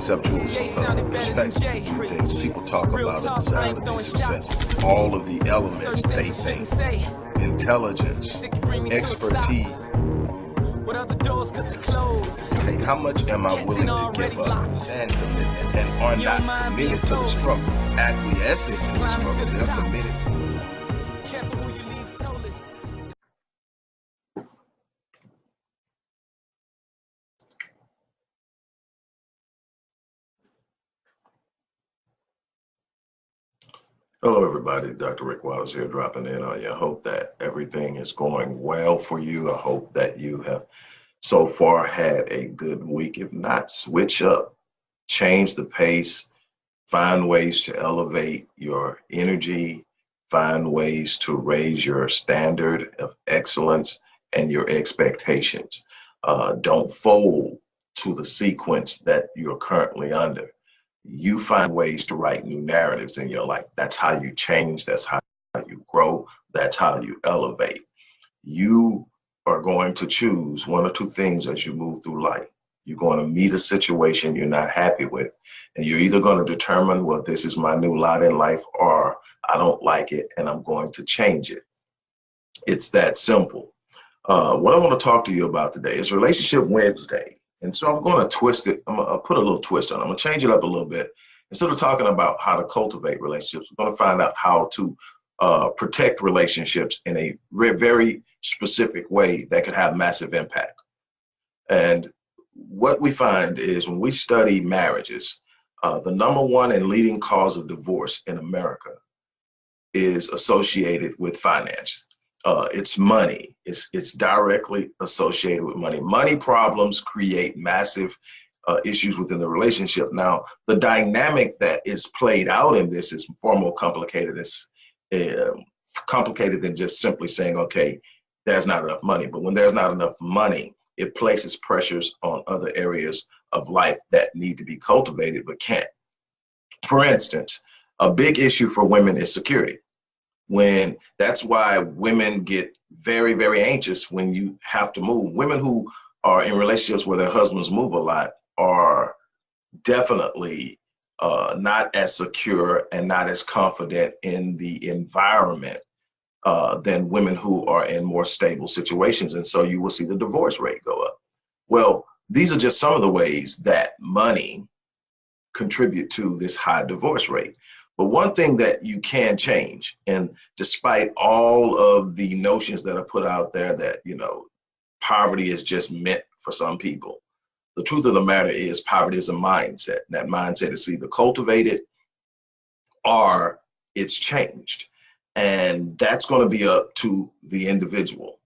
conceptual perspective to things. People talk about a desire to be successful. All of the elements they think, intelligence, expertise. Hey, how much am I willing to give up and are not committed to the struggle? Acquiescing to the struggle, they're committed. Hello, everybody. Dr. Rick Wallace here, dropping in on you. I hope that everything is going well for you. I hope that you have so far had a good week. If not, switch up, change the pace, find ways to elevate your energy, find ways to raise your standard of excellence and your expectations. Don't fold to the sequence that you're currently under. You find ways to write new narratives in your life. That's how you change. That's how you grow. That's how you elevate. You are going to choose one or two things as you move through life. You're going to meet a situation you're not happy with, and you're either going to determine, well, this is my new lot in life, or I don't like it and I'm going to change it. It's that simple. What I want to talk to you about today is Relationship Wednesday. And so I'm going to twist it. I'm going to put a little twist on it. I'm going to change it up a little bit. Instead of talking about how to cultivate relationships, we're going to find out how to protect relationships in a very specific way that could have massive impact. And what we find is when we study marriages, the number one and leading cause of divorce in America is associated with finance. It's money. It's directly associated with money. Money problems create massive issues within the relationship. Now, the dynamic that is played out in this is far more complicated. It's complicated than just simply saying, okay, there's not enough money. But when there's not enough money, it places pressures on other areas of life that need to be cultivated but can't. For instance, a big issue for women is security. That's why women get very, very anxious when you have to move. Women who are in relationships where their husbands move a lot are definitely not as secure and not as confident in the environment than women who are in more stable situations. And so you will see the divorce rate go up. Well, these are just some of the ways that money contribute to this high divorce rate. But one thing that you can change, and despite all of the notions that are put out there that, poverty is just meant for some people, the truth of the matter is poverty is a mindset. That mindset is either cultivated or it's changed. And that's going to be up to the individual.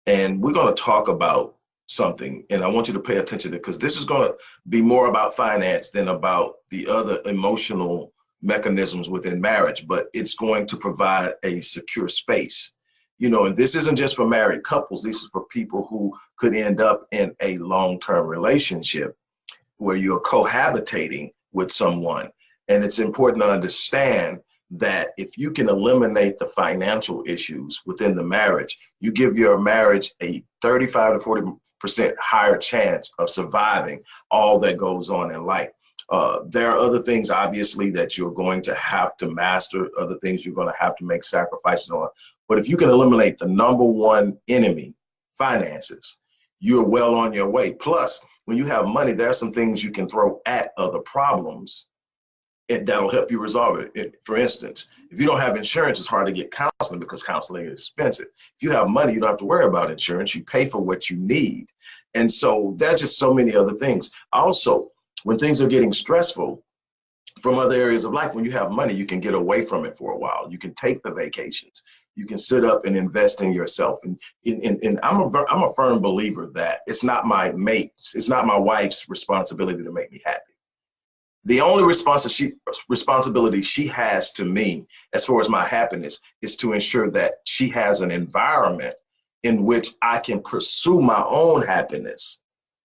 And we're going to talk about something, and I want you to pay attention to it, because this is going to be more about finance than about the other emotional mechanisms within marriage, but it's going to provide a secure space. And this isn't just for married couples. This is for people who could end up in a long-term relationship where you're cohabitating with someone. And it's important to understand that if you can eliminate the financial issues within the marriage, you give your marriage a 35 to 40% higher chance of surviving all that goes on in life. There are other things, obviously, that you're going to have to master, other things you're going to have to make sacrifices on. But if you can eliminate the number one enemy, finances, you're well on your way. Plus, when you have money, there are some things you can throw at other problems that'll help you resolve it. For instance, if you don't have insurance, it's hard to get counseling because counseling is expensive. If you have money, you don't have to worry about insurance. You pay for what you need. And so there's just so many other things. Also, when things are getting stressful from other areas of life, when you have money, you can get away from it for a while. You can take the vacations. You can sit up and invest in yourself. And I'm a firm believer that it's not my wife's responsibility to make me happy. The only responsibility she has to me, as far as my happiness, is to ensure that she has an environment in which I can pursue my own happiness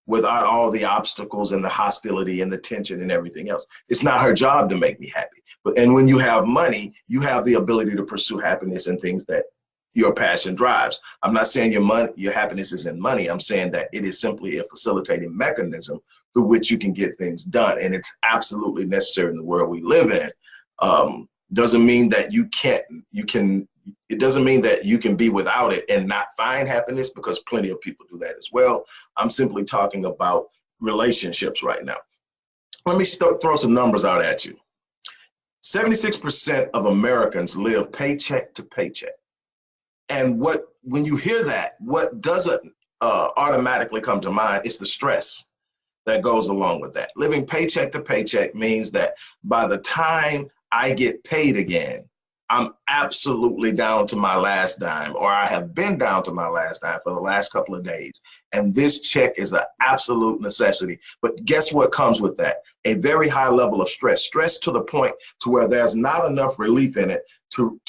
without all the obstacles and the hostility and the tension and everything else. It's not her job to make me happy. And when you have money, you have the ability to pursue happiness in things that your passion drives. I'm not saying your happiness is in money. I'm saying that it is simply a facilitating mechanism through which you can get things done. And it's absolutely necessary in the world we live in. Doesn't mean that it doesn't mean that you can be without it and not find happiness, because plenty of people do that as well. I'm simply talking about relationships right now. Let me throw some numbers out at you. 76% of Americans live paycheck to paycheck. And when you hear that, what doesn't automatically come to mind is the stress that goes along with that. Living paycheck to paycheck means that by the time I get paid again, I'm absolutely down to my last dime, or I have been down to my last dime for the last couple of days. And this check is an absolute necessity. But guess what comes with that? A very high level of stress to the point to where there's not enough relief in it to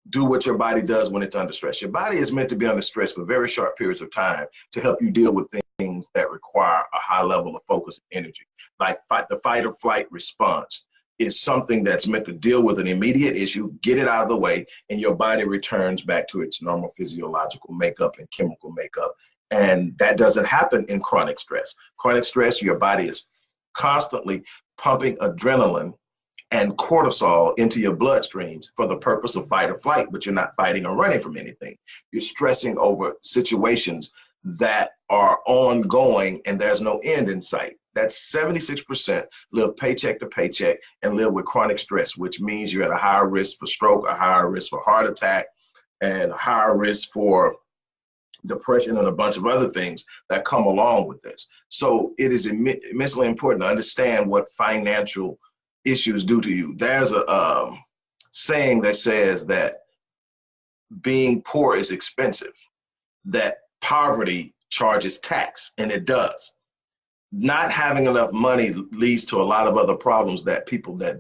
do what your body does when it's under stress. Your body is meant to be under stress for very short periods of time to help you deal with things that require a high level of focus and energy. Like the fight or flight response is something that's meant to deal with an immediate issue, get it out of the way, and your body returns back to its normal physiological makeup and chemical makeup. And that doesn't happen in chronic stress. Chronic stress, your body is constantly pumping adrenaline and cortisol into your bloodstreams for the purpose of fight or flight, but you're not fighting or running from anything. You're stressing over situations that are ongoing and there's no end in sight. That's 76% live paycheck to paycheck and live with chronic stress, which means you're at a higher risk for stroke, a higher risk for heart attack, and a higher risk for depression and a bunch of other things that come along with this. So it is immensely important to understand what financial issues do to you. There's a saying that says that being poor is expensive, that poverty charges tax, and it does. Not having enough money leads to a lot of other problems that people that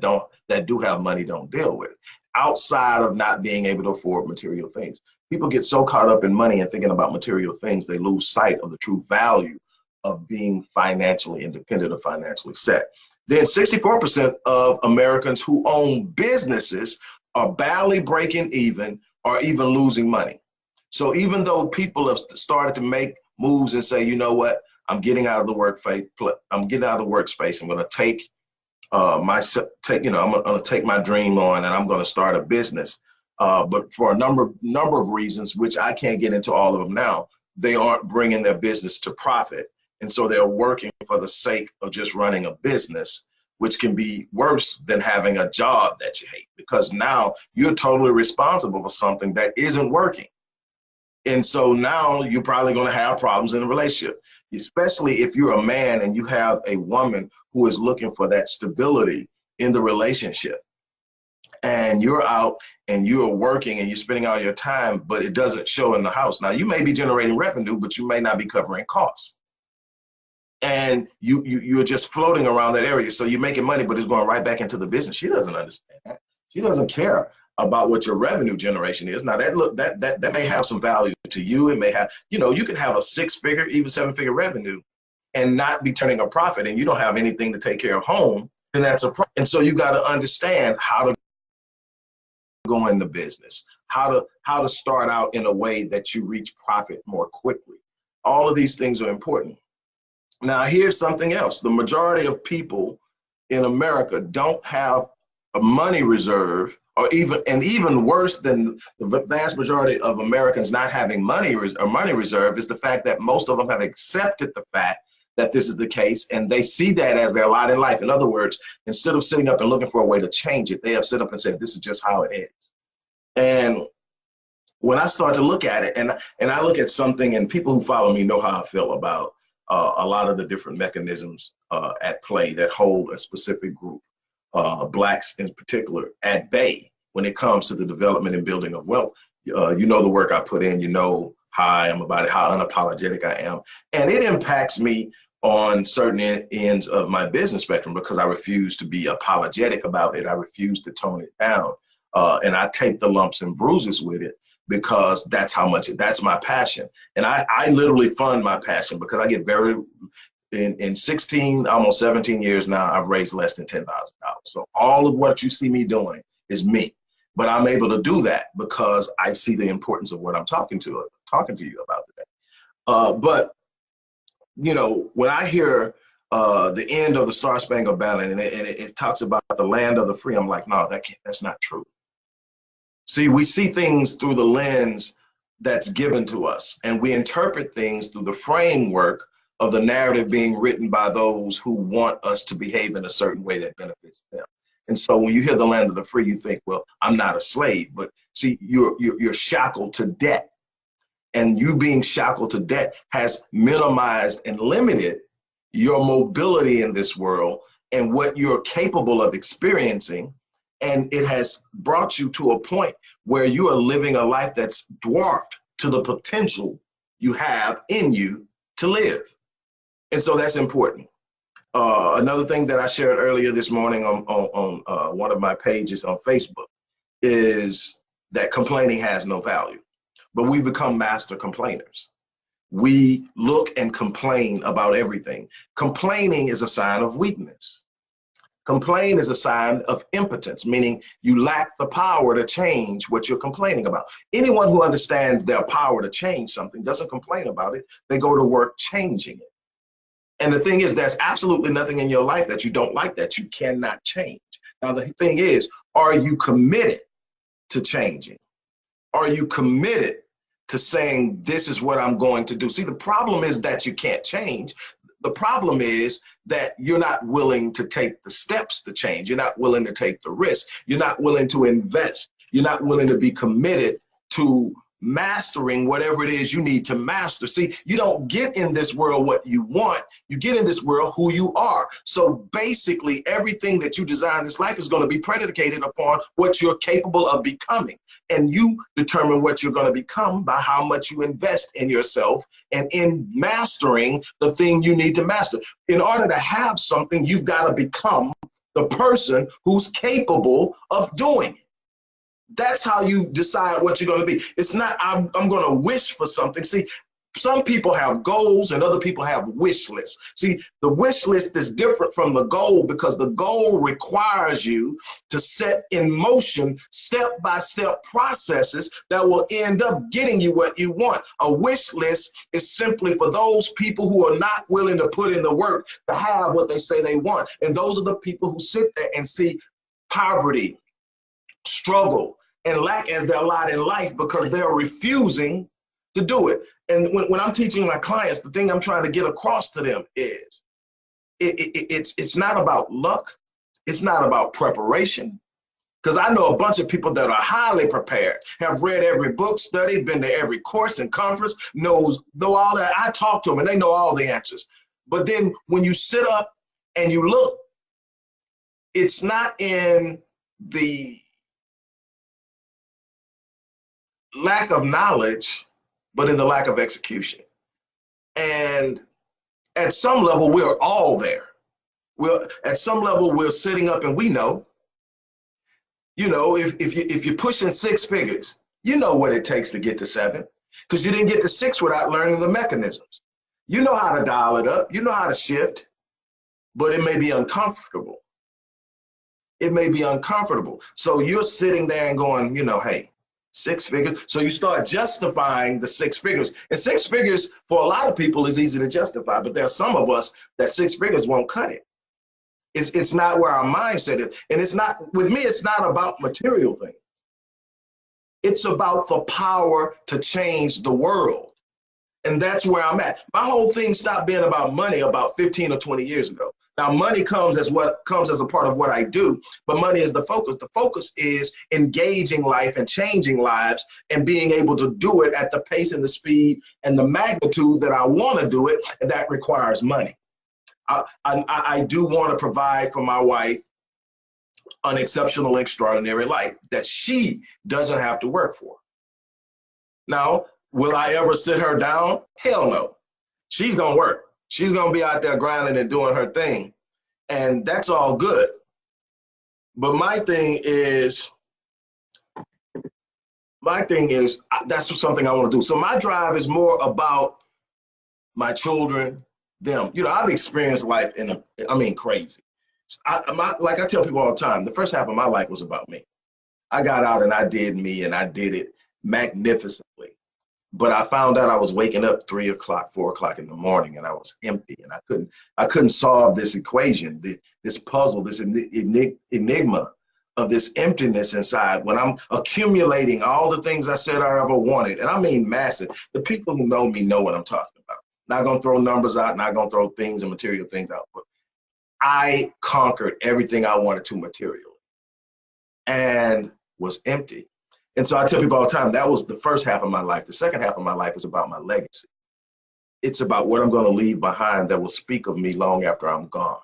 do have money don't deal with, outside of not being able to afford material things. People get so caught up in money and thinking about material things, they lose sight of the true value of being financially independent or financially set. Then 64% of Americans who own businesses are badly breaking even or even losing money. So even though people have started to make moves and say, you know what, I'm getting out of the workspace. I'm going to take I'm going to take my dream on, and I'm going to start a business. But for a number of reasons, which I can't get into all of them now, they aren't bringing their business to profit. And so they're working for the sake of just running a business, which can be worse than having a job that you hate, because now you're totally responsible for something that isn't working. And so now you're probably going to have problems in a relationship, especially if you're a man and you have a woman who is looking for that stability in the relationship. And you're out and you're working and you're spending all your time, but it doesn't show in the house. Now, you may be generating revenue, but you may not be covering costs. And you're just floating around that area. So you're making money, but it's going right back into the business. She doesn't understand that. She doesn't care about what your revenue generation is. Now that may have some value to you. It may have, you could have a 6-figure, even 7-figure revenue and not be turning a profit, and you don't have anything to take care of home, then that's a problem. And so you got to understand how to go in the business, how to start out in a way that you reach profit more quickly. All of these things are important. Now, here's something else. The majority of people in America don't have a money reserve, or even worse than the vast majority of Americans not having money reserve is the fact that most of them have accepted the fact that this is the case, and they see that as their lot in life. In other words, instead of sitting up and looking for a way to change it, they have sit up and said, this is just how it is. And when I start to look at it, and I look at something, and people who follow me know how I feel about a lot of the different mechanisms at play that hold a specific group, Blacks in particular, at bay when it comes to the development and building of wealth. The work I put in, how I am about it, how unapologetic I am. And it impacts me on certain ends of my business spectrum because I refuse to be apologetic about it. I refuse to tone it down. And I take the lumps and bruises with it because that's my passion. And I literally fund my passion because I get in 16, almost 17 years now, I've raised less than $10,000. So all of what you see me doing is me. But I'm able to do that because I see the importance of what I'm talking to you about today. But you know, when I hear the end of the Star Spangled Banner and it talks about the land of the free, I'm like, no, that's not true. See, we see things through the lens that's given to us, and we interpret things through the framework of the narrative being written by those who want us to behave in a certain way that benefits them. And so when you hear the land of the free, you think, well, I'm not a slave. But see, you're shackled to debt. And you being shackled to debt has minimized and limited your mobility in this world and what you're capable of experiencing. And it has brought you to a point where you are living a life that's dwarfed to the potential you have in you to live. And so that's important. Another thing that I shared earlier this morning on one of my pages on Facebook is that complaining has no value, but we become master complainers. We look and complain about everything. Complaining is a sign of weakness. Complain is a sign of impotence, meaning you lack the power to change what you're complaining about. Anyone who understands their power to change something doesn't complain about it. They go to work changing it. And the thing is, there's absolutely nothing in your life that you don't like that you cannot change. Now, the thing is, are you committed to changing? Are you committed to saying, this is what I'm going to do? See, the problem is that you can't change. The problem is that you're not willing to take the steps to change. You're not willing to take the risk. You're not willing to invest. You're not willing to be committed to mastering whatever it is you need to master. See, you don't get in this world what you want. You get in this world who you are. So basically, everything that you desire in this life is going to be predicated upon what you're capable of becoming. And you determine what you're going to become by how much you invest in yourself and in mastering the thing you need to master. In order to have something, you've got to become the person who's capable of doing it. That's how you decide what you're going to be. It's not, I'm going to wish for something. See, some people have goals and other people have wish lists. See, the wish list is different from the goal because the goal requires you to set in motion step-by-step processes that will end up getting you what you want. A wish list is simply for those people who are not willing to put in the work to have what they say they want. And those are the people who sit there and see poverty, struggle, and lack as their lot in life because they're refusing to do it. And when I'm teaching my clients, the thing I'm trying to get across to them is it's not about luck. It's not about preparation. Because I know a bunch of people that are highly prepared, have read every book, studied, been to every course and conference, know all that. I talk to them and they know all the answers. But then when you sit up and you look, it's not in the lack of knowledge, but in the lack of execution. And at some level, we're all there. At some level, we're sitting up and we know, if you're pushing six figures, you know what it takes to get to seven, because you didn't get to six without learning the mechanisms. You know how to dial it up, you know how to shift, but it may be uncomfortable. It may be uncomfortable. So you're sitting there and going, hey, six figures. So you start justifying the six figures. And six figures for a lot of people is easy to justify, but there are some of us that six figures won't cut it. It's not where our mindset is. And it's not, with me, it's not about material things. It's about the power to change the world. And that's where I'm at. My whole thing stopped being about money about 15 or 20 years ago. Now, money comes as a part of what I do, but money is the focus. The focus is engaging life and changing lives and being able to do it at the pace and the speed and the magnitude that I want to do it, and that requires money. I do want to provide for my wife an exceptional, extraordinary life that she doesn't have to work for. Now, will I ever sit her down? Hell no. She's going to work. She's going to be out there grinding and doing her thing. And that's all good. But my thing is, that's something I want to do. So my drive is more about my children, them. I've experienced life crazy. Like I tell people all the time, the first half of my life was about me. I got out and I did me, and I did it magnificently. But I found out I was waking up 3 o'clock, 4 o'clock in the morning, and I was empty, and I couldn't solve this equation, this puzzle, this enigma of this emptiness inside when I'm accumulating all the things I said I ever wanted. And I mean massive. The people who know me know what I'm talking about. Not gonna throw numbers out, not gonna throw things and material things out, but I conquered everything I wanted to materially and was empty. And so I tell people all the time, that was the first half of my life. The second half of my life is about my legacy. It's about what I'm going to leave behind that will speak of me long after I'm gone.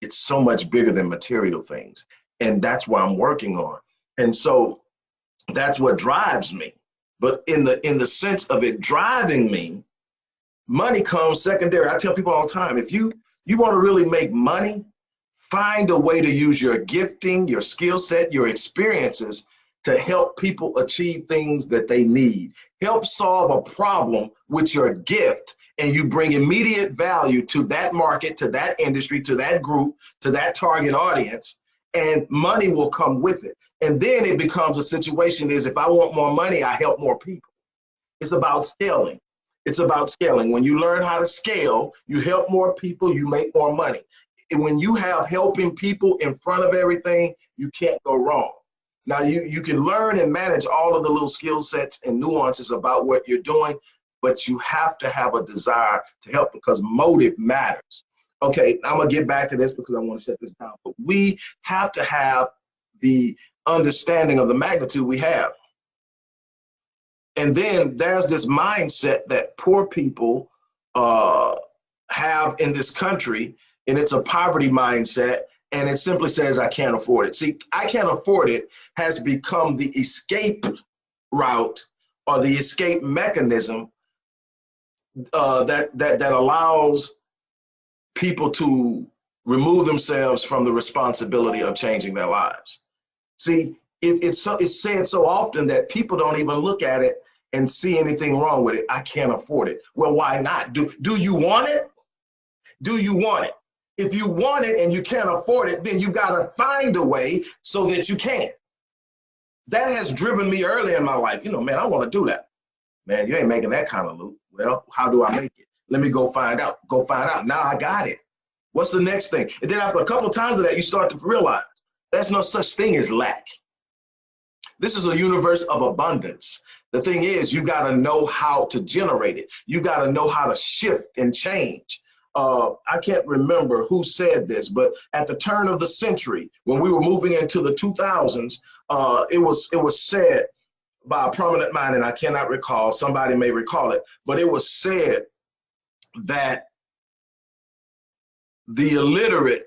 It's so much bigger than material things. And that's what I'm working on. And so that's what drives me. But in the sense of it driving me, money comes secondary. I tell people all the time, if you want to really make money, find a way to use your gifting, your skill set, your experiences to help people achieve things that they need. Help solve a problem with your gift, and you bring immediate value to that market, to that industry, to that group, to that target audience, and money will come with it. And then it becomes a situation is if I want more money, I help more people. It's about scaling. It's about scaling. When you learn how to scale, you help more people, you make more money. And when you have helping people in front of everything, you can't go wrong. Now, you can learn and manage all of the little skill sets and nuances about what you're doing, but you have to have a desire to help because motive matters. Okay, I'm going to get back to this because I want to shut this down, but we have to have the understanding of the magnitude we have. And then there's this mindset that poor people have in this country, and it's a poverty mindset. And it simply says, I can't afford it. See, I can't afford it has become the escape route or the escape mechanism that allows people to remove themselves from the responsibility of changing their lives. See, it's said so often that people don't even look at it and see anything wrong with it. I can't afford it. Well, why not? Do you want it? Do you want it? If you want it and you can't afford it, then you got to find a way so that you can. That has driven me early in my life. You know, man, I want to do that. Man, you ain't making that kind of loot. Well, how do I make it? Let me go find out. Go find out. Now I got it. What's the next thing? And then after a couple of times of that, you start to realize there's no such thing as lack. This is a universe of abundance. The thing is, you got to know how to generate it. You got to know how to shift and change. I can't remember who said this, but at the turn of the century, when we were moving into the 2000s, it was said by a prominent mind, and I cannot recall, somebody may recall it, but it was said that the illiterate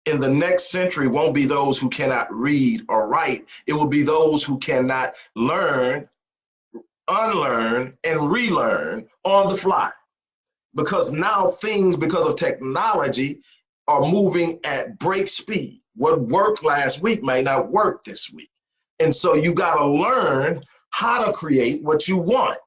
in the next century won't be those who cannot read or write. It will be those who cannot learn, unlearn, and relearn on the fly. Because now things, because of technology, are moving at break speed. What worked last week may not work this week. And so you got to learn how to create what you want.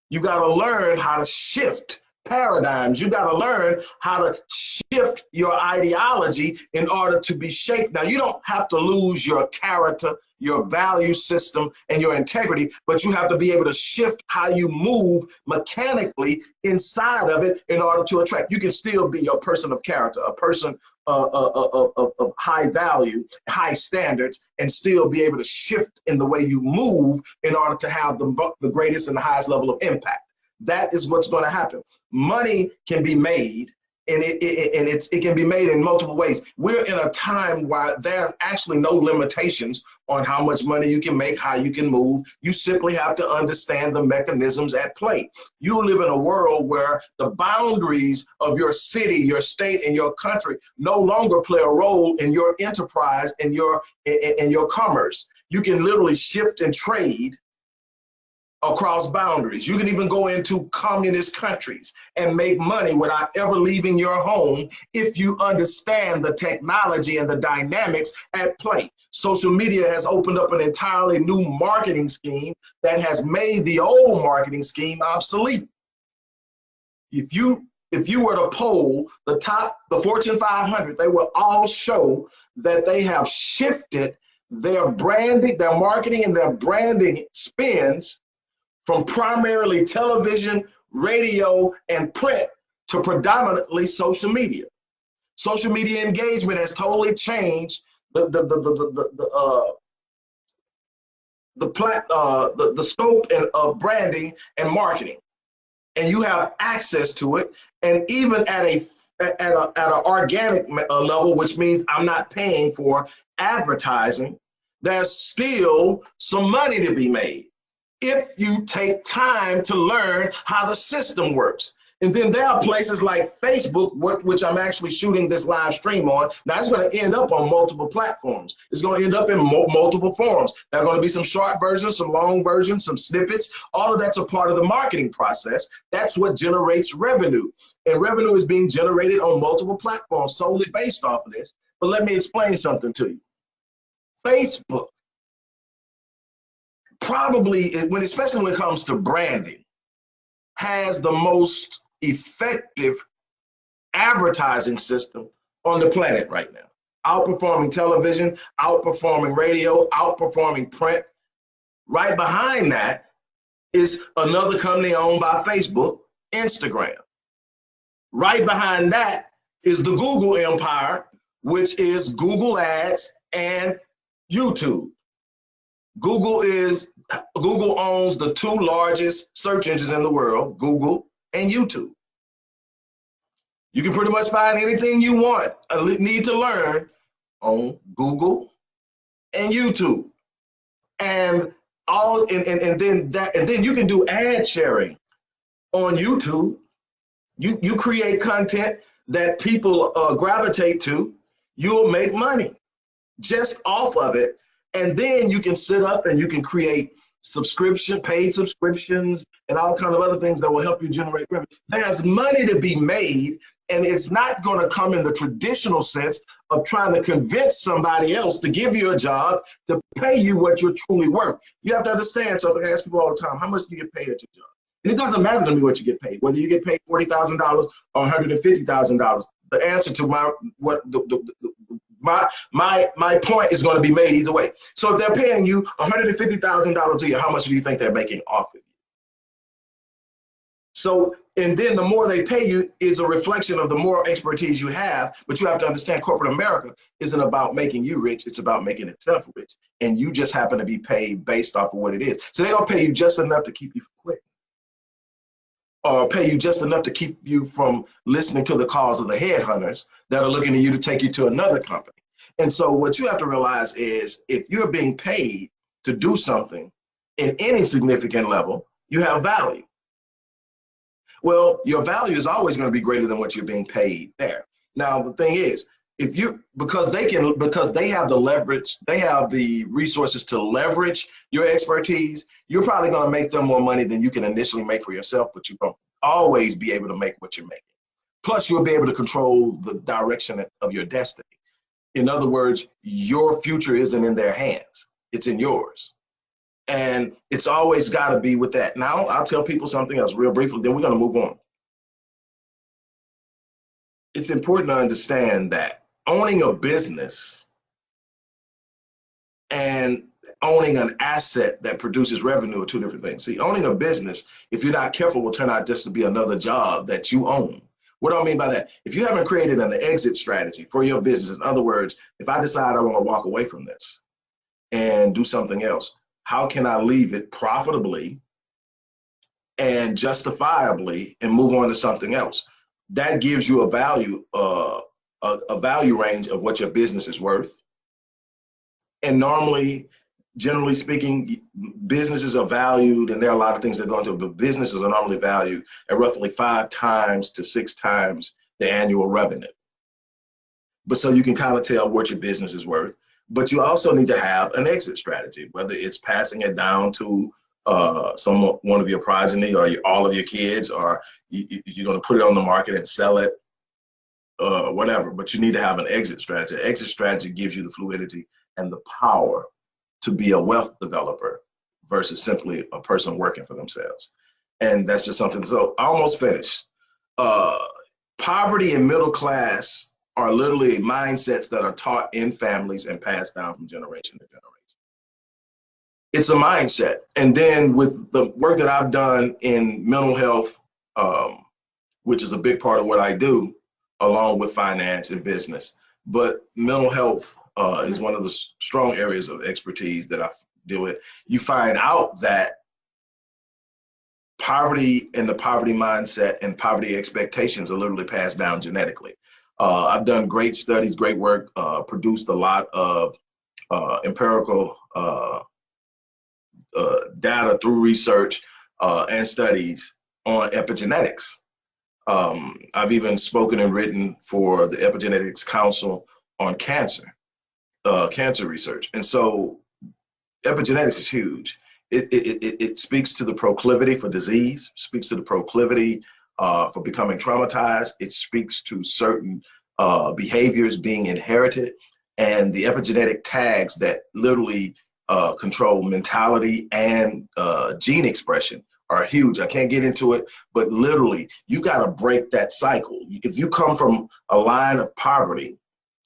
You got to learn how to shift paradigms. You got to learn how to shift your ideology in order to be shaped. Now, you don't have to lose your character, your value system, and your integrity, but you have to be able to shift how you move mechanically inside of it in order to attract. You can still be a person of character, a person of high value, high standards, and still be able to shift in the way you move in order to have the greatest and the highest level of impact. That is what's going to happen. Money can be made, and it can be made in multiple ways. We're in a time where there are actually no limitations on how much money you can make, how you can move. You simply have to understand the mechanisms at play. You live in a world where the boundaries of your city, your state, and your country no longer play a role in your enterprise and your commerce. You can literally shift and trade across boundaries. You can even go into communist countries and make money without ever leaving your home if you understand the technology and the dynamics at play. Social media has opened up an entirely new marketing scheme that has made the old marketing scheme obsolete. If you were to poll the Fortune 500, they will all show that they have shifted their branding, their marketing and their branding spends from primarily television, radio, and print to predominantly social media. Social media engagement has totally changed the scope of branding and marketing, and you have access to it. And even at an organic level, which means I'm not paying for advertising, there's still some money to be made if you take time to learn how the system works. And then there are places like Facebook, which I'm actually shooting this live stream on. Now it's going to end up on multiple platforms. It's going to end up in multiple forums. There are going to be some short versions, some long versions, some snippets. All of that's a part of the marketing process. That's what generates revenue. And revenue is being generated on multiple platforms solely based off of this. But let me explain something to you. Facebook probably, especially when it comes to branding, has the most effective advertising system on the planet right now. Outperforming television, outperforming radio, outperforming print. Right behind that is another company owned by Facebook, Instagram. Right behind that is the Google empire, which is Google Ads and YouTube. Google owns the two largest search engines in the world, Google and YouTube. You can pretty much find anything you want, need to learn on Google and YouTube. And then you can do ad sharing on YouTube. You create content that people gravitate to, you'll make money just off of it. And then you can sit up and you can create paid subscriptions, and all kind of other things that will help you generate revenue. There's money to be made, and it's not going to come in the traditional sense of trying to convince somebody else to give you a job to pay you what you're truly worth. You have to understand something. I ask people all the time, how much do you get paid at your job? And it doesn't matter to me what you get paid, whether you get paid $40,000 or $150,000. The answer to my point is going to be made either way. So if they're paying you $150,000 a year, how much do you think they're making off of you? So, and then the more they pay you is a reflection of the more expertise you have. But you have to understand, corporate America isn't about making you rich, it's about making itself rich. And you just happen to be paid based off of what it is. So they don't pay you just enough to keep you from quitting, or pay you just enough to keep you from listening to the calls of the headhunters that are looking at you to take you to another company. And so what you have to realize is, if you're being paid to do something in any significant level, you have value. Well, your value is always going to be greater than what you're being paid there. Now, the thing is, because they have the leverage, they have the resources to leverage your expertise, you're probably going to make them more money than you can initially make for yourself, but you're going to always be able to make what you're making. Plus, you'll be able to control the direction of your destiny. In other words, your future isn't in their hands, it's in yours. And it's always got to be with that. Now, I'll tell people something else real briefly, then we're going to move on. It's important to understand that owning a business and owning an asset that produces revenue are two different things. See, owning a business, if you're not careful, will turn out just to be another job that you own. What do I mean by that? If you haven't created an exit strategy for your business, in other words, if I decide I want to walk away from this and do something else, how can I leave it profitably and justifiably and move on to something else? That gives you a value range of what your business is worth. And normally, generally speaking, businesses are valued, and there are a lot of things that go into it, but businesses are normally valued at roughly 5 times to 6 times the annual revenue. But so you can kind of tell what your business is worth. But you also need to have an exit strategy, whether it's passing it down to one of your progeny or all of your kids, or you're going to put it on the market and sell it, whatever. But you need to have an exit strategy. An exit strategy gives you the fluidity and the power to be a wealth developer versus simply a person working for themselves. And that's just something. So I almost finished. Poverty and middle class are literally mindsets that are taught in families and passed down from generation to generation. It's a mindset. And then with the work that I've done in mental health, which is a big part of what I do, along with finance and business. But mental health is one of the strong areas of expertise that I deal with. You find out that poverty and the poverty mindset and poverty expectations are literally passed down genetically. I've done great studies, great work, produced a lot of empirical data through research and studies on epigenetics. I've even spoken and written for the Epigenetics Council on cancer, cancer research. And so epigenetics is huge. It speaks to the proclivity for disease, speaks to the proclivity for becoming traumatized. It speaks to certain behaviors being inherited, and the epigenetic tags that literally control mentality and gene expression are huge. I can't get into it, but literally, you got to break that cycle. If you come from a line of poverty,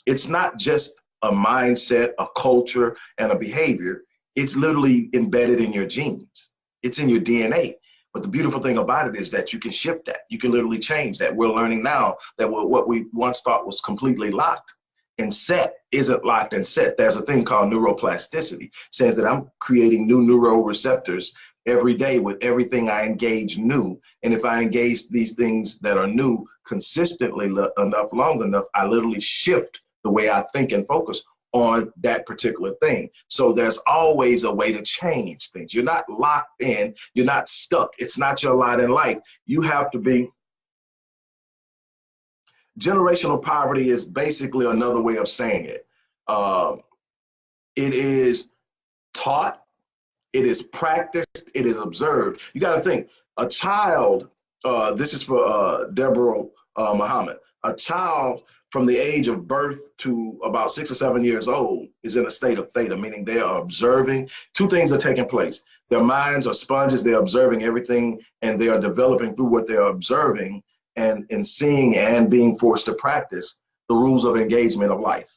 it's not just a mindset, a culture, and a behavior. It's literally embedded in your genes. It's in your DNA. But the beautiful thing about it is that you can shift that. You can literally change that. We're learning now that what we once thought was completely locked and set isn't locked and set. There's a thing called neuroplasticity. It says that I'm creating new neural receptors every day with everything I engage new. And if I engage these things that are new consistently enough, long enough, I literally shift the way I think and focus on that particular thing. So there's always a way to change things. You're not locked in, you're not stuck. It's not your lot in life. You have to be. Generational poverty is basically another way of saying it. It is taught, it is practiced, it is observed. You got to think, a child, this is for Deborah Muhammad, a child from the age of birth to about 6 or 7 years old is in a state of theta, meaning they are observing. Two things are taking place. Their minds are sponges, they're observing everything, and they are developing through what they're observing and seeing and being forced to practice the rules of engagement of life.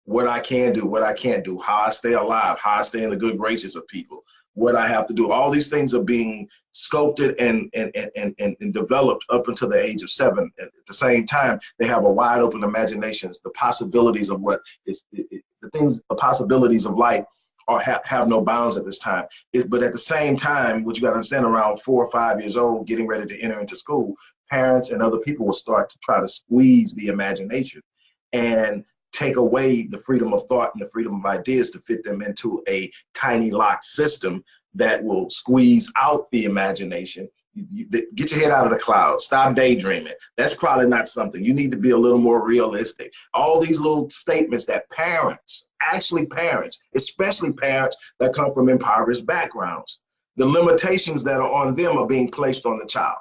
What I can do, what I can't do, how I stay alive, how I stay in the good graces of people, what I have to do. All these things are being sculpted and developed up until the age of 7. At the same time, they have a wide open imaginations. The possibilities of what is the things, the possibilities of life are have no bounds at this time. But at the same time, what you got to understand, around 4 or 5 years old, getting ready to enter into school, parents and other people will start to try to squeeze the imagination and take away the freedom of thought and the freedom of ideas to fit them into a tiny locked system that will squeeze out the imagination. Get your head out of the clouds. Stop daydreaming. That's probably not something. You need to be a little more realistic. All these little statements that parents, actually parents, especially parents that come from impoverished backgrounds, the limitations that are on them are being placed on the child.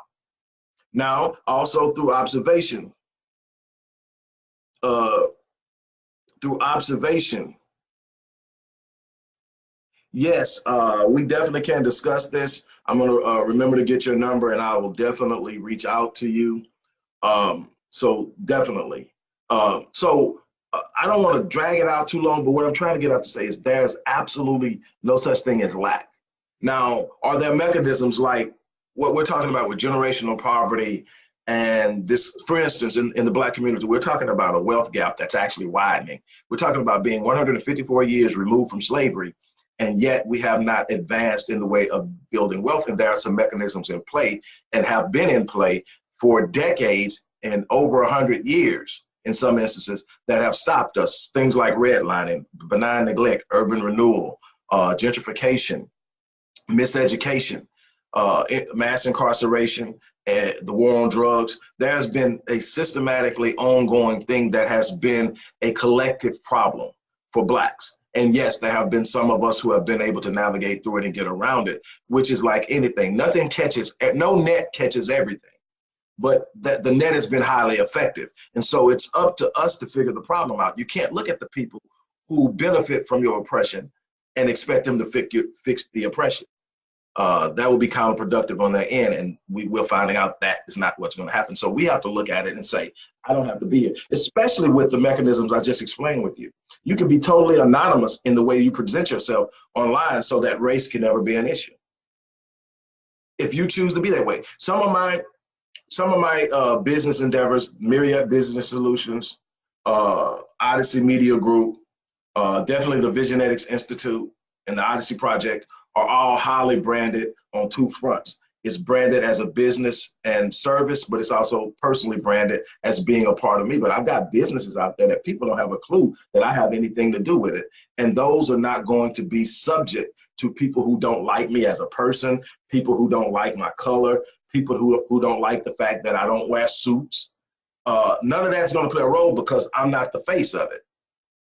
Now, also through observation, yes, we definitely can discuss this. I'm going to remember to get your number, and I will definitely reach out to you. So definitely. I don't want to drag it out too long, but what I'm trying to get out to say is there's absolutely no such thing as lack. Now, are there mechanisms like what we're talking about with generational poverty and this, for instance, in the Black community, we're talking about a wealth gap that's actually widening. We're talking about being 154 years removed from slavery, and yet we have not advanced in the way of building wealth. And there are some mechanisms in play and have been in play for decades and over 100 years in some instances that have stopped us. Things like redlining, benign neglect, urban renewal, gentrification, miseducation, mass incarceration, and the war on drugs. There's been a systematically ongoing thing that has been a collective problem for Blacks. And yes, there have been some of us who have been able to navigate through it and get around it, which is like anything. Nothing catches, no net catches everything, but the net has been highly effective. And so it's up to us to figure the problem out. You can't look at the people who benefit from your oppression and expect them to fix the oppression. that will be counterproductive on their end, and we're finding out that is not what's going to happen. So we have to look at it and say, I don't have to be here, especially with the mechanisms I just explained with you. You can be totally anonymous in the way you present yourself online so that race can never be an issue. If you choose to be that way. Some of my business endeavors, Myriad Business Solutions, Odyssey Media Group, definitely the Visionetics Institute and the Odyssey Project are all highly branded on two fronts. It's branded as a business and service, but it's also personally branded as being a part of me. But I've got businesses out there that people don't have a clue that I have anything to do with it. And those are not going to be subject to people who don't like me as a person, people who don't like my color, people who don't like the fact that I don't wear suits. None of that's going to play a role because I'm not the face of it.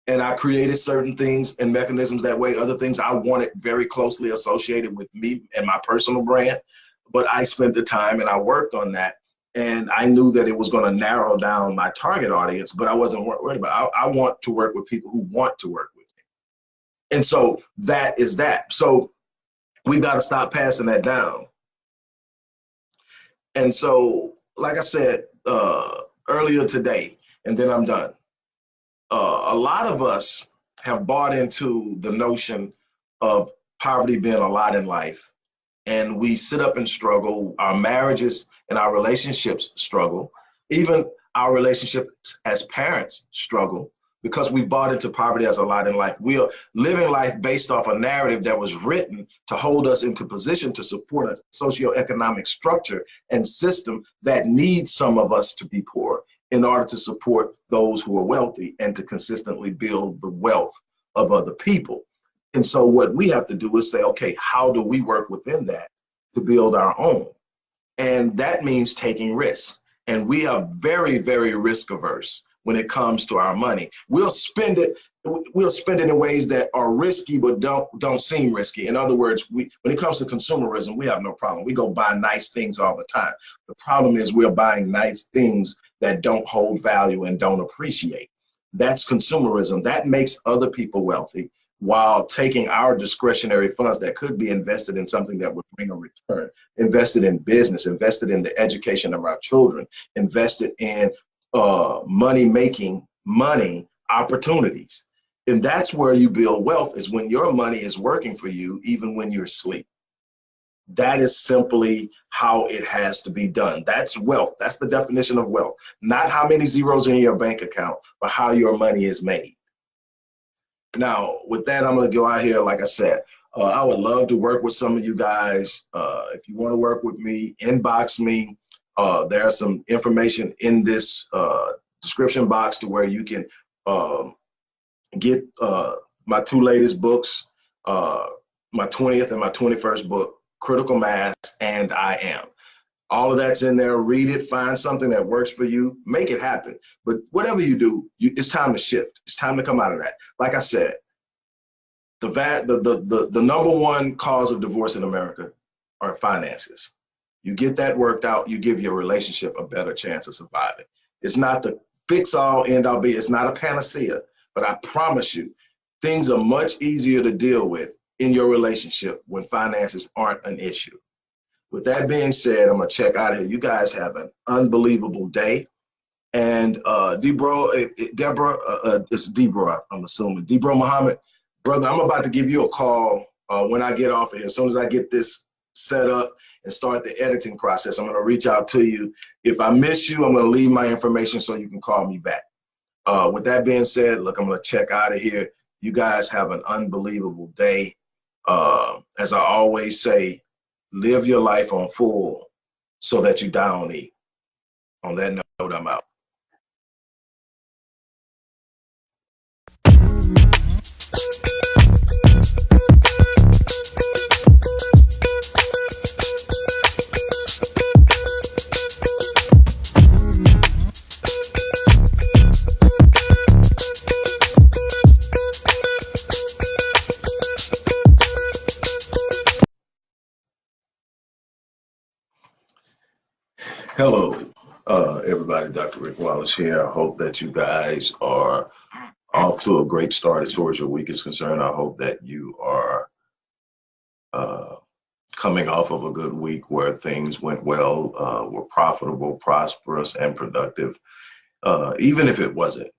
And I created certain things and mechanisms that way. Other things I wanted very closely associated with me and my personal brand. But I spent the time and I worked on that. And I knew that it was going to narrow down my target audience, but I wasn't worried about it. I want to work with people who want to work with me. And so that is that. So we got to stop passing that down. And so, like I said earlier today, and then I'm done. A lot of us have bought into the notion of poverty being a lot in life, and we sit up and struggle. Our marriages and our relationships struggle. Even our relationships as parents struggle because we bought into poverty as a lot in life. We are living life based off a narrative that was written to hold us into position to support a socioeconomic structure and system that needs some of us to be poor in order to support those who are wealthy and to consistently build the wealth of other people. And so what we have to do is say, okay, how do we work within that to build our own? And that means taking risks. And we are very, very risk averse when it comes to our money. We'll spend it in ways that are risky but don't seem risky. In other words, when it comes to consumerism, we have no problem. We go buy nice things all the time. The problem is we're buying nice things that don't hold value and don't appreciate. That's consumerism. That makes other people wealthy while taking our discretionary funds that could be invested in something that would bring a return, invested in business, invested in the education of our children, invested in money opportunities. And that's where you build wealth, is when your money is working for you, even when you're asleep. That is simply how it has to be done. That's wealth. That's the definition of wealth. Not how many zeros in your bank account, but how your money is made. Now, with that, I'm going to go out here. Like I said, I would love to work with some of you guys. If you want to work with me, inbox me. There's some information in this description box to where you can get my two latest books, my 20th and my 21st book, Critical Mass and I Am. All of that's in there. Read it, find something that works for you, make it happen. But whatever you do, it's time to shift. It's time to come out of that. Like I said, the number one cause of divorce in America are finances. You get that worked out, you give your relationship a better chance of surviving. It's not the fix all, end all be. It's not a panacea, but I promise you, things are much easier to deal with in your relationship when finances aren't an issue. With that being said, I'm gonna check out of here. You guys have an unbelievable day. And Deborah, it's Deborah, I'm assuming. Deborah Muhammad, brother, I'm about to give you a call when I get off of here. As soon as I get this set up and start the editing process, I'm gonna reach out to you. If I miss you, I'm gonna leave my information so you can call me back. With that being said, look, I'm gonna check out of here. You guys have an unbelievable day. As I always say, live your life on full so that you die on E. On that note, I'm out. Hello, everybody. Dr. Rick Wallace here. I hope that you guys are off to a great start as far as your week is concerned. I hope that you are coming off of a good week where things went well, were profitable, prosperous, and productive. Even if it wasn't,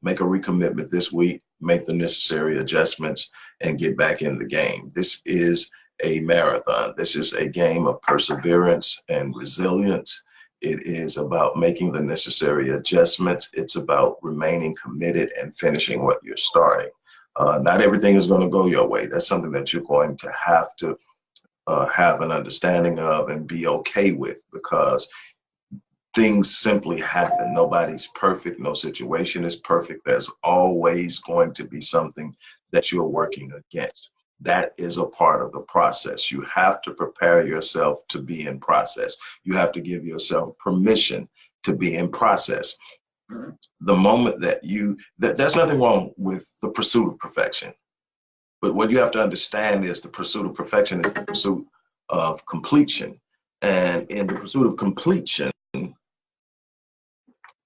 make a recommitment this week, make the necessary adjustments, and get back in the game. This is a marathon. This is a game of perseverance and resilience. It is about making the necessary adjustments. It's about remaining committed and finishing what you're starting. Not everything is going to go your way. That's something that you're going to have an understanding of and be okay with, because things simply happen. Nobody's perfect. No situation is perfect. There's always going to be something that you're working against. That is a part of the process. You have to prepare yourself to be in process. You have to give yourself permission to be in process. The moment that there's nothing wrong with the pursuit of perfection. But what you have to understand is the pursuit of perfection is the pursuit of completion. And in the pursuit of completion,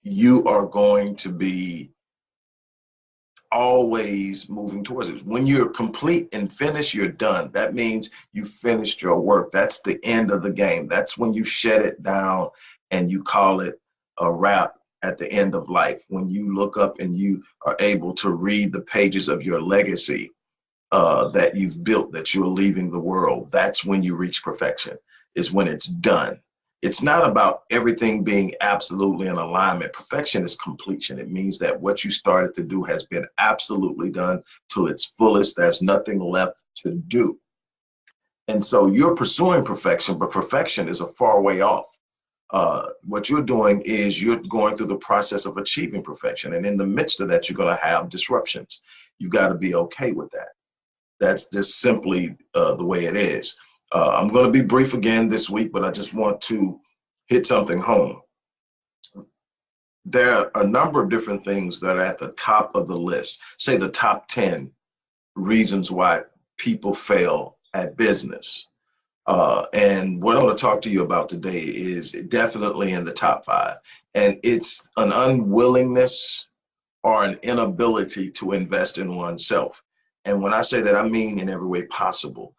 you are going to be always moving towards it. When you're complete and finished, you're done. That means you finished your work. That's the end of the game. That's when you shut it down and you call it a wrap at the end of life. When you look up and you are able to read the pages of your legacy that you've built, that you're leaving the world, that's when you reach perfection, is when it's done. It's not about everything being absolutely in alignment. Perfection is completion. It means that what you started to do has been absolutely done to its fullest. There's nothing left to do. And so you're pursuing perfection, but perfection is a far way off. What you're doing is you're going through the process of achieving perfection. And in the midst of that, you're going to have disruptions. You've got to be okay with that. That's just simply the way it is. I'm going to be brief again this week, but I just want to hit something home. There are a number of different things that are at the top of the list, say the top 10 reasons why people fail at business. And what I want to talk to you about today is definitely in the top 5. And it's an unwillingness or an inability to invest in oneself. And when I say that, I mean in every way possible.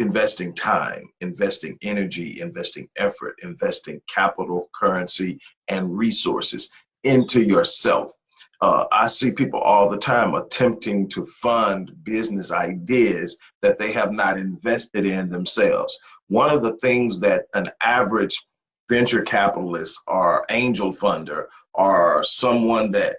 Investing time, investing energy, investing effort, investing capital, currency, and resources into yourself. I see people all the time attempting to fund business ideas that they have not invested in themselves. One of the things that an average venture capitalist or angel funder or someone that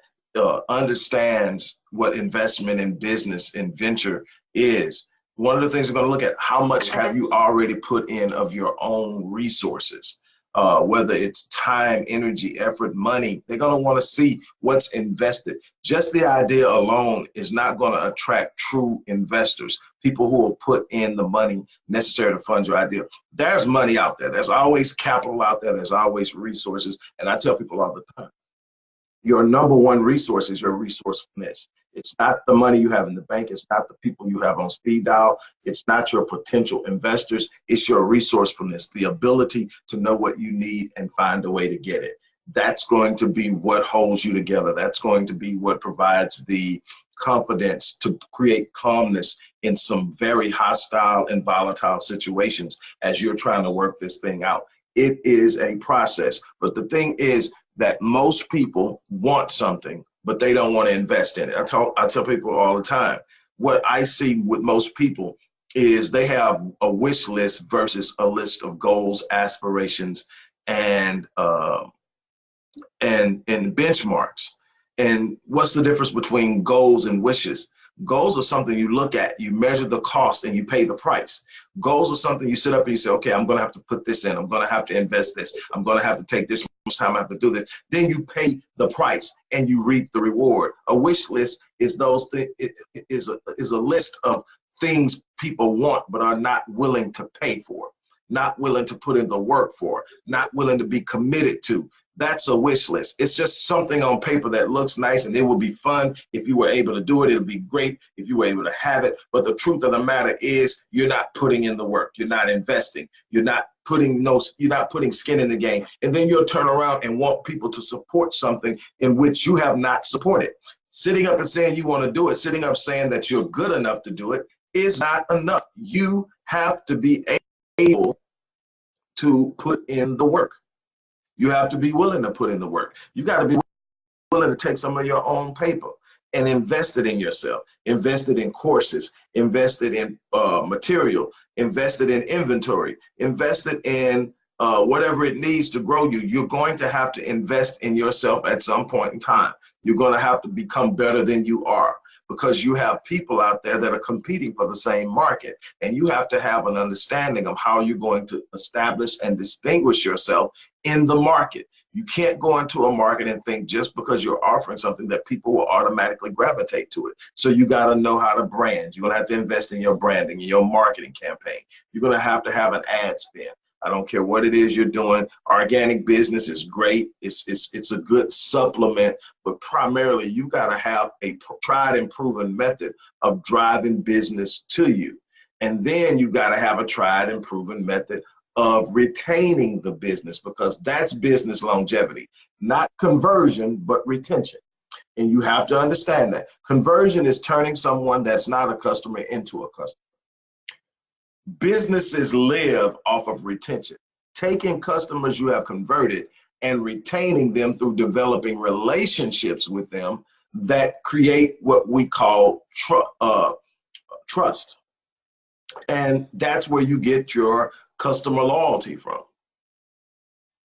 understands what investment in business and venture is, one of the things they're going to look at, how much have you already put in of your own resources, whether it's time, energy, effort, money. They're going to want to see what's invested. Just the idea alone is not going to attract true investors, people who will put in the money necessary to fund your idea. There's money out there. There's always capital out there. There's always resources. And I tell people all the time, your number one resource is your resourcefulness. It's not the money you have in the bank. It's not the people you have on speed dial. It's not your potential investors. It's your resourcefulness, the ability to know what you need and find a way to get it. That's going to be what holds you together. That's going to be what provides the confidence to create calmness in some very hostile and volatile situations as you're trying to work this thing out. It is a process. But the thing is that most people want something, but they don't want to invest in it. I tell people all the time, what I see with most people is they have a wish list versus a list of goals, aspirations, and benchmarks. And what's the difference between goals and wishes? Goals are something you look at, you measure the cost, and you pay the price. Goals are something you sit up and you say, okay, I'm going to have to put this in. I'm going to have to invest this. I'm going to have to take this much time. I have to do this. Then you pay the price and you reap the reward. A wish list is those things. Is a list of things people want but are not willing to pay for, not willing to put in the work for, not willing to be committed to. That's a wish list. It's just something on paper that looks nice, and it would be fun if you were able to do it. It would be great if you were able to have it. But the truth of the matter is you're not putting in the work. You're not investing. You're not putting skin in the game. And then you'll turn around and want people to support something in which you have not supported. Sitting up and saying you want to do it, sitting up saying that you're good enough to do it is not enough. You have to be able to put in the work. You have to be willing to put in the work. You got to be willing to take some of your own paper and invest it in yourself, invest it in courses, invest it in material, invest it in inventory, invest it in whatever it needs to grow you. You're going to have to invest in yourself at some point in time. You're going to have to become better than you are, because you have people out there that are competing for the same market. And you have to have an understanding of how you're going to establish and distinguish yourself in the market. You can't go into a market and think just because you're offering something that people will automatically gravitate to it. So you got to know how to brand. You're going to have to invest in your branding, in your marketing campaign. You're going to have an ad spend. I don't care what it is you're doing. Organic business is great. It's a good supplement, but primarily you got to have a tried and proven method of driving business to you. And then you got to have a tried and proven method of retaining the business, because that's business longevity, not conversion, but retention. And you have to understand that conversion is turning someone that's not a customer into a customer. Businesses live off of retention, taking customers you have converted and retaining them through developing relationships with them that create what we call trust. And that's where you get your customer loyalty from.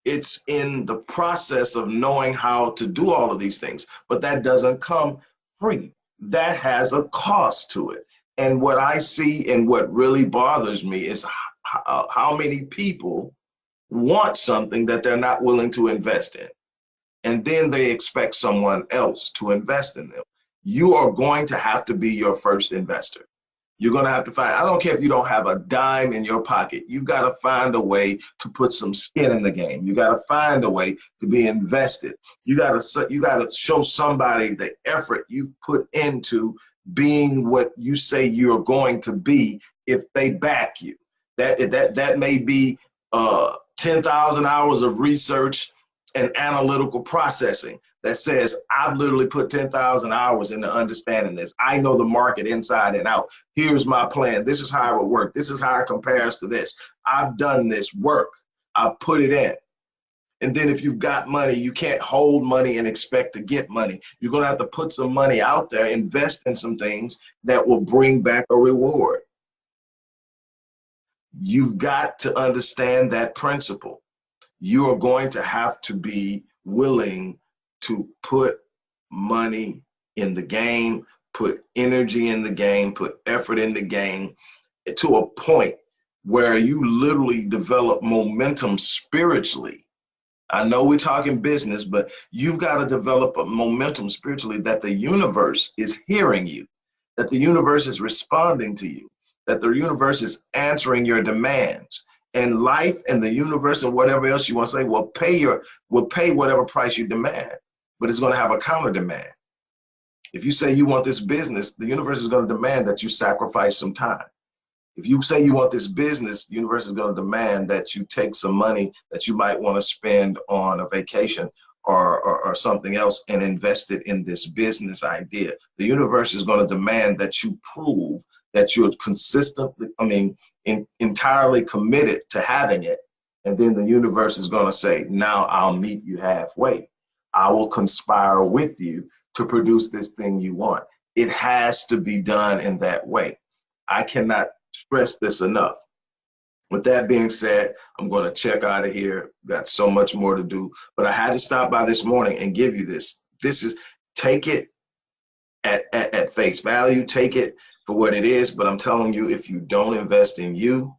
It's in the process of knowing how to do all of these things, but that doesn't come free. That has a cost to it. And what I see and what really bothers me is how many people want something that they're not willing to invest in. And then they expect someone else to invest in them. You are going to have to be your first investor. You're going to have to find, I don't care if you don't have a dime in your pocket, you've got to find a way to put some skin in the game. You got to find a way to be invested. You got to show somebody the effort you've put into being what you say you're going to be if they back you. That may be 10,000 hours of research and analytical processing that says, I've literally put 10,000 hours into understanding this. I know the market inside and out. Here's my plan. This is how it will work. This is how it compares to this. I've done this work. I've put it in. And then if you've got money, you can't hold money and expect to get money. You're going to have to put some money out there, invest in some things that will bring back a reward. You've got to understand that principle. You are going to have to be willing to put money in the game, put energy in the game, put effort in the game to a point where you literally develop momentum spiritually. I know we're talking business, but you've got to develop a momentum spiritually that the universe is hearing you, that the universe is responding to you, that the universe is answering your demands. And life and the universe and whatever else you want to say will pay whatever price you demand, but it's going to have a counter demand. If you say you want this business, the universe is going to demand that you sacrifice some time. If you say you want this business, the universe is going to demand that you take some money that you might want to spend on a vacation or something else and invest it in this business idea. The universe is going to demand that you prove that you're consistently, entirely committed to having it. And then the universe is going to say, now I'll meet you halfway. I will conspire with you to produce this thing you want. It has to be done in that way. I cannot stress this enough. With that being said, I'm going to check out of here. Got so much more to do, but I had to stop by this morning and give you this. Take it at face value, take it for what it is. But I'm telling you, if you don't invest in you,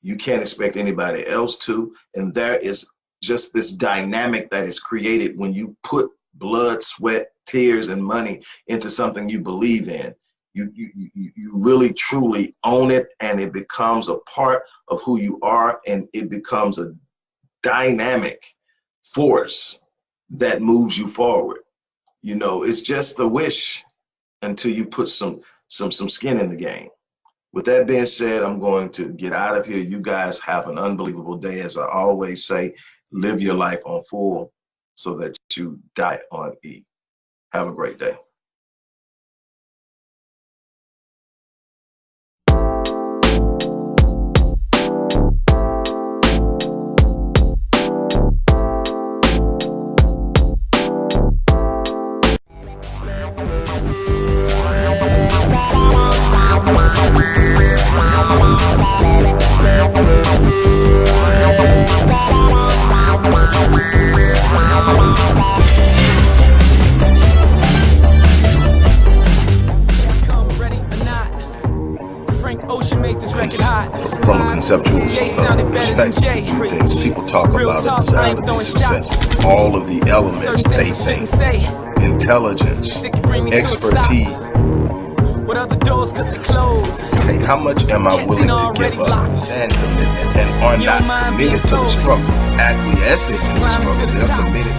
you can't expect anybody else to. And there is just this dynamic that is created when you put blood, sweat, tears, and money into something you believe in. You really truly own it, and it becomes a part of who you are, and it becomes a dynamic force that moves you forward. It's just a wish until you put some skin in the game. With that being said, I'm going to get out of here. You guys have an unbelievable day. As I always say, live your life on full so that you die on E. Have a great day. from a conceptual perspective, people talk about a desire to be successful. All of the elements they say, intelligence, expertise. What other doors could they close? Hey, how much am I willing to give up and commitment, and are not committed to the struggle, acquiescing to the struggle, they're committed.